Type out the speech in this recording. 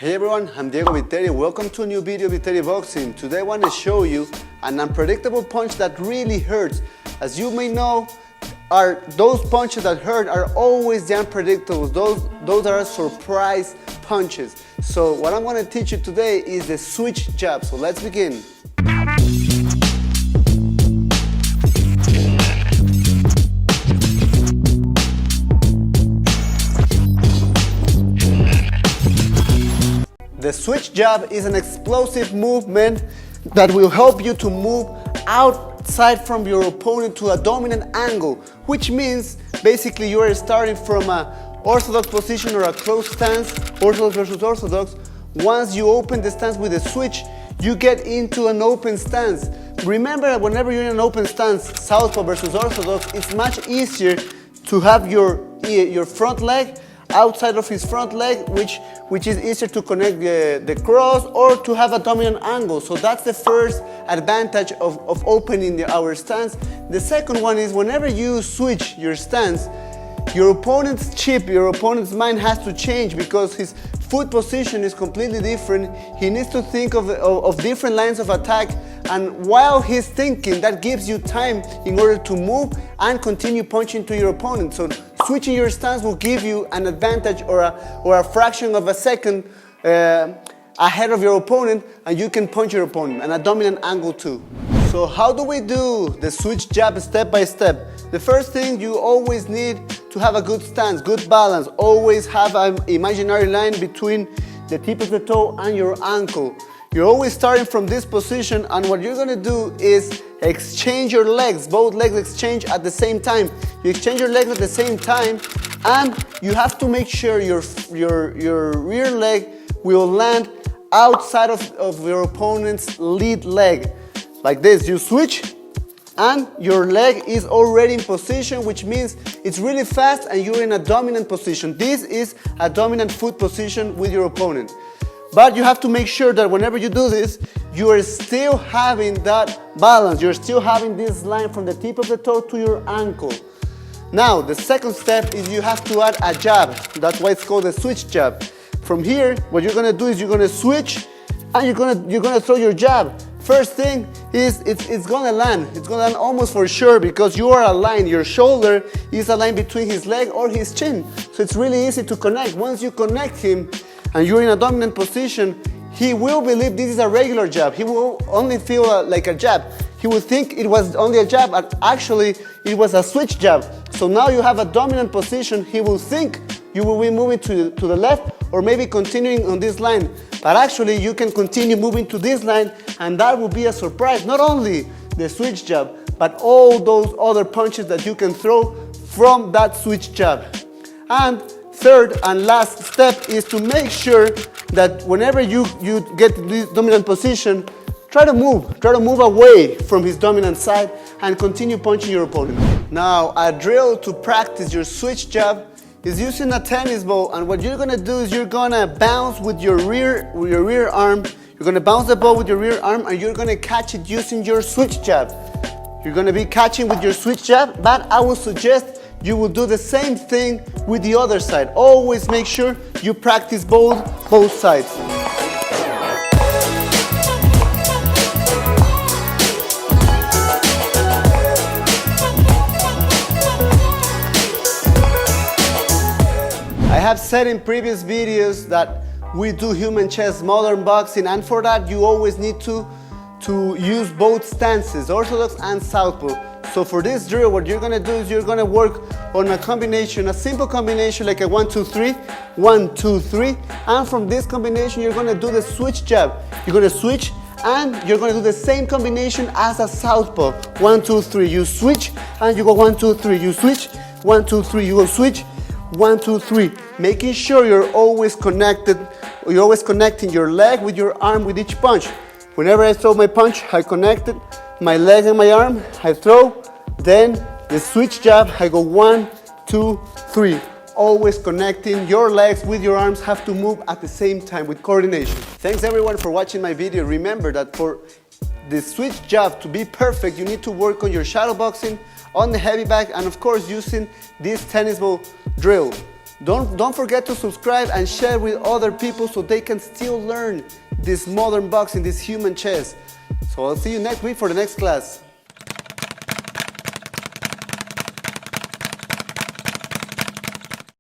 Hey everyone, I'm Diego Viteri. Welcome to a new video of Viteri Boxing. Today I want to show you an unpredictable punch that really hurts. As you may know, those punches that hurt are always the unpredictables. Those are surprise punches. So what I'm going to teach you today is the switch jab. So let's begin. The switch jab is an explosive movement that will help you to move outside from your opponent to a dominant angle, which means basically you are starting from an orthodox position or a closed stance, orthodox versus orthodox. Once you open the stance with a switch, you get into an open stance. Remember that whenever you're in an open stance, southpaw versus orthodox, it's much easier to have your front leg outside of his front leg, which is easier to connect the cross or to have a dominant angle. So that's the first advantage of opening our stance. The second one is whenever you switch your stance, your opponent's chip, your opponent's mind has to change because his foot position is completely different. He needs to think of different lines of attack, and while he's thinking, that gives you time in order to move and continue punching to your opponent. So switching your stance will give you an advantage or a fraction of a second ahead of your opponent, and you can punch your opponent and a dominant angle too. So how do we do the switch jab step by step? The first thing, you always need to have a good stance, good balance. Always have an imaginary line between the tip of the toe and your ankle. You're always starting from this position, and what you're gonna do is exchange your legs. Both legs exchange at the same time. You exchange your legs at the same time, and you have to make sure your rear leg will land outside of your opponent's lead leg. Like this, you switch, and your leg is already in position, which means it's really fast and you're in a dominant position. This is a dominant foot position with your opponent. But you have to make sure that whenever you do this, you are still having that balance. You're still having this line from the tip of the toe to your ankle. Now, the second step is you have to add a jab. That's why it's called a switch jab. From here, what you're gonna do is you're gonna switch and you're gonna throw your jab. First thing is it's gonna land. It's gonna land almost for sure because you are aligned. Your shoulder is aligned between his leg or his chin. So it's really easy to connect. Once you connect him and you're in a dominant position, he will believe this is a regular jab. He will only feel like a jab. He will think it was only a jab, but actually it was a switch jab. So now you have a dominant position. He will think you will be moving to the left or maybe continuing on this line. But actually you can continue moving to this line, and that will be a surprise. Not only the switch jab, but all those other punches that you can throw from that switch jab. And third and last step is to make sure that whenever you get to this dominant position, try to move away from his dominant side and continue punching your opponent. Now, a drill to practice your switch jab is using a tennis ball, and what you're gonna do is you're gonna bounce with your rear arm. You're gonna bounce the ball with your rear arm, and you're gonna catch it using your switch jab. You're gonna be catching with your switch jab, but I would suggest you will do the same thing with the other side. Always make sure you practice both sides. I have said in previous videos that we do human chess, modern boxing, and for that you always need to use both stances, orthodox and southpaw. So for this drill, what you're gonna do is you're gonna work on a combination, a simple combination like a 1-2-3, 1-2-3, and from this combination you're gonna do the switch jab. You're gonna switch and you're gonna do the same combination as a southpaw. 1-2-3, you switch and you go 1-2-3, you switch, 1-2-3, you go switch, 1-2-3, making sure you're always connected. You're always connecting your leg with your arm with each punch. Whenever I throw my punch, I connect it, my leg and my arm, I throw, then the switch jab, I go 1-2-3. Always connecting your legs with your arms, have to move at the same time with coordination. Thanks everyone for watching my video. Remember that for the switch jab to be perfect, you need to work on your shadow boxing, on the heavy bag, and of course using this tennis ball drill. Don't forget to subscribe and share with other people so they can still learn this modern boxing, this human chess. So I'll see you next week for the next class.